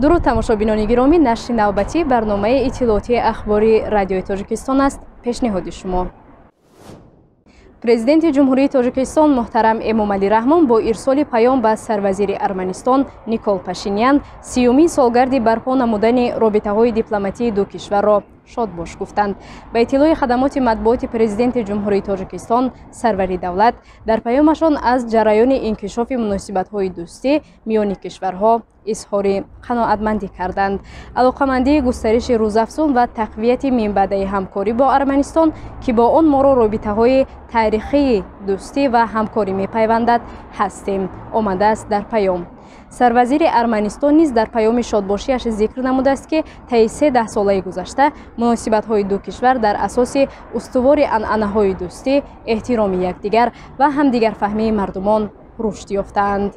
درود تماشابینان گرامی، نشر نوبتی برنامه اطلاعاتی اخباری رادیوی تاجیکستان است. پیشنهاد شما. پرزیدنت جمهوری تاجیکستان محترم امامعلی رحمون با ارسال پیام به سروزیر ارمنستان نیکول پاشینیان 30مین سالگرد برپا نمودن رابطه‌های دیپلماتی دو کشور را شاد باش گفتند. به اطلاع خدمات مطبوعات پرزیدنت جمهوری تاجیکستان سروری دولت در پیامشان از جریان انکشاف مناسبت‌های دوستی میان کشورها اظهار قناعتمندی کردند. علاقمندی گسترش روزافزون و تقویت منبع همکاری با ارمنستان که با آن ما را رابطه‌های تاریخی دوستی و همکاری می‌پیوندد هستیم آمده است در پیام. سروزیر ارمنستان نیز در پیام شادباشیش ذکر نموده است که طی 13 ساله گذشته مناسبت‌های دو کشور در اساس استوار عنعنه‌های دوستی، احترام یکدیگر و همدیگر فهمی مردمان رشد یافتند.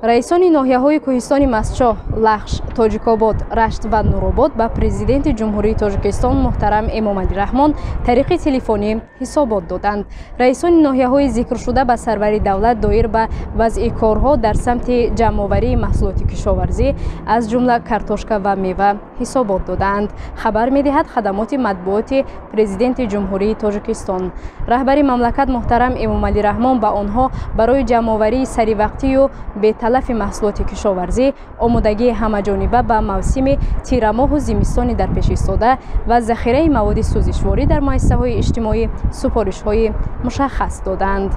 رئیسان ناحیه‌های کوهستان مسچاه، لخش، تاجیک‌آباد، رشت و نورآباد به پرزیدنت جمهوری تاجیکستان محترم امامعلی رحمون طریق تلفنی حسابات دادند. رئیسان ناحیه‌های ذکر شده به سروری دولت دایر به وضع کارها در سمت جمع‌آوری محصولات کشاورزی از جمله کارتوشکا و میوه حسابات دادند. خبر می‌دهد خدمات مطبوعات پرزیدنت جمهوری تاجیکستان. رهبر مملکت محترم امامعلی رحمون به آنها برای جمع‌آوری سریع و تلف محصولات کشاورزی، آمادگی همه‌جانبه به موسم تیر ماه و زمستان در پیش ایستاده و ذخیره مواد سوزشواری در مؤسسه‌های اجتماعی سفارش‌های مشخص دادند.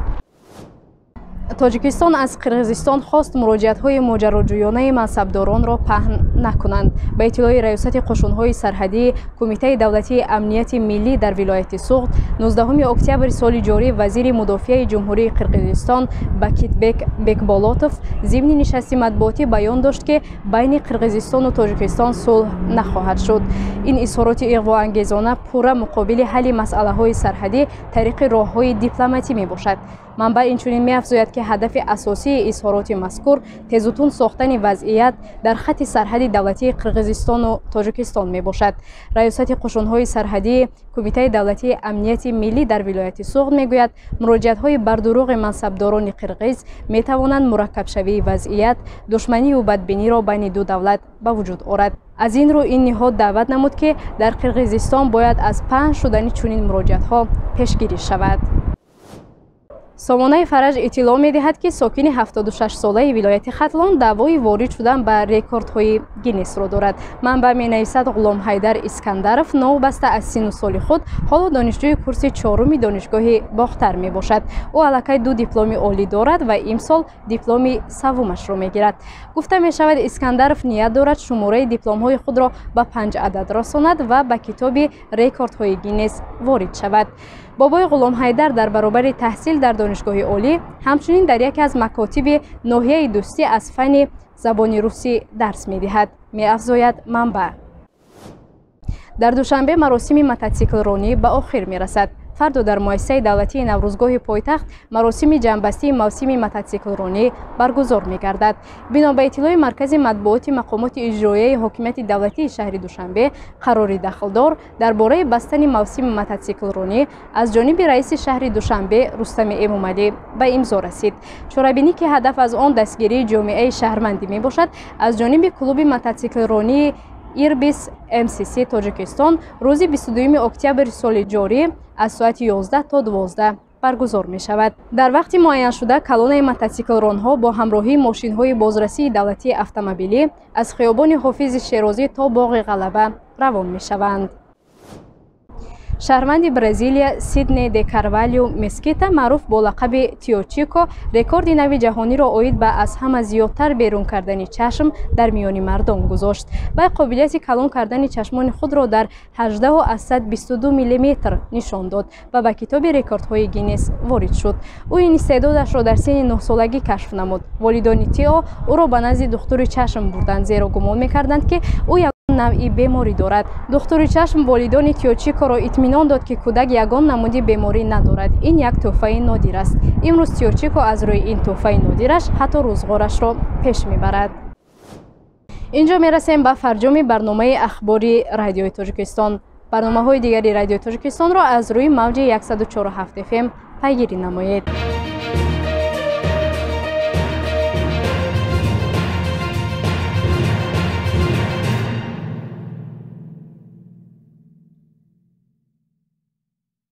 تاجیکستان از قرغیزستان خواست مراجعت‌های ماجراجویانه منصبداران را پهن نکنند. به اطلاع ریاست قشون‌های سرحدی کمیته دولتی امنیت ملی در ولایت سوغد 19 اکتبر سال جاری وزیر مدافع جمهوری قرغیزستان باکیتبک بکبالاتوف ضمن نشست مطبوعاتی بیان داشت که بین قرغیزستان و تاجیکستان صلح نخواهد شد. این اظهارات اغواانگیزانه پورا مقابل حل مسئله‌های سرحدی طریق راه‌های دیپلماتی میباشد. منبع اینچنین می‌افزاید که هدف اساسی اظهارات مذکور تیزتون ساختن وضعیت در خط سرحد دولتی قرغیزستان و تاجیکستان میباشد. ریاست قشون‌های سرحدی کمیته دولتی امنیت ملی در ولایت سوغد میگوید مراجعت‌های بر دروغ منصبداران قرغیز میتوانند مرکب شوی وضعیت، دشمنی و بدبینی را بین دو دولت به وجود آورد. از این رو این نهاد دعوت نمود که در قرغیزستان باید از پهن شدن چنین مراجعت‌ها پیشگیری شود. سامانه فرج اطلاع می‌دهد که ساکن 76 ساله ولایت ختلان دعوای وارد شدن به رکوردهای گینس را دارد. منبع می‌نویسد غلام حیدر اسکندرов نوبسته از سن سال خود حالا دانشجوی کورس 4 دانشگاه باختر میباشد. او الکی 2 دیپلم عالی دارد و امسال دیپلم سومش را میگیرد. گفته می‌شود اسکندرов نیت دارد شماره دیپلم‌های خود را به 5 عدد رساند و به کتاب رکوردهای گینس وارد شود. بابای غلام حیدر در برابر تحصیل در دانشگاه عالی همچنین در یکی از مکاتب ناحیه دوستی از فن زبان روسی درس می‌دهد. می‌افزاید منبع. در دوشنبه مراسم موتورسیکل رانی به آخر می‌رسد. فردا در مؤسسه دولتی نوروزگاه پایتخت مراسم جنبستی موسم موتورسیکل رانی برگزار می‌گردد. بنا به اطلاع مرکز مطبوعات مقامات اجرایی حکومت دولتی شهر دوشنبه قرار دخلدار درباره بستن موسم موتورسیکل رانی از جانب رئیس شهر دوشنبه رستم امامعلی به امضا رسید. چرابینی که هدف از آن دستگیری جامعه شهروندی میباشد از جانب کلوب موتورسیکل رانی ایربیس MCC تاجیکستان روز 22 اکتبر سال جاری از ساعت 11 تا 12 برگزار می شود. در وقت معین شده کلون موتورسیکل رانها با همراهی ماشین های بازرسی دولتی اتومبیلی از خیابان حافظ شیرازی تا باغ غلبه روان می شوند. شهروند برزیلیا سیدنی دی کاروالیو مسکیتا معروف با لقب تیوچیکو رکورد نوی جهانی را عاید به از همه زیادتر بیرون کردن چشم در میان مردم گذاشت. با قابلیت کلان کردن چشمان خود را در 18.22 میلیمتر نشان داد و به کتاب رکوردهای گینس وارد شد. او این استعدادش را در سن 9 سالگی کشف نمود. والدان تیو او را به نزد دکتر چشم بردند زیرا گمان می‌کردند که او نوعی بیماری دارد. دکتر چشم والدان تیوچیکو را اطمینان داد که کودک یگان نمودی بیماری ندارد. این یک تحفه نادر است. امروز تیوچیکو از روی این تحفه نادرش حتی روزگارش را پیش میبرد. اینجا میرسیم به فرجام برنامه اخباری رادیوی تاجیکستان. برنامه‌های دیگری رادیوی تاجیکستان را از روی موج 104.7 FM پیگیری نمایید.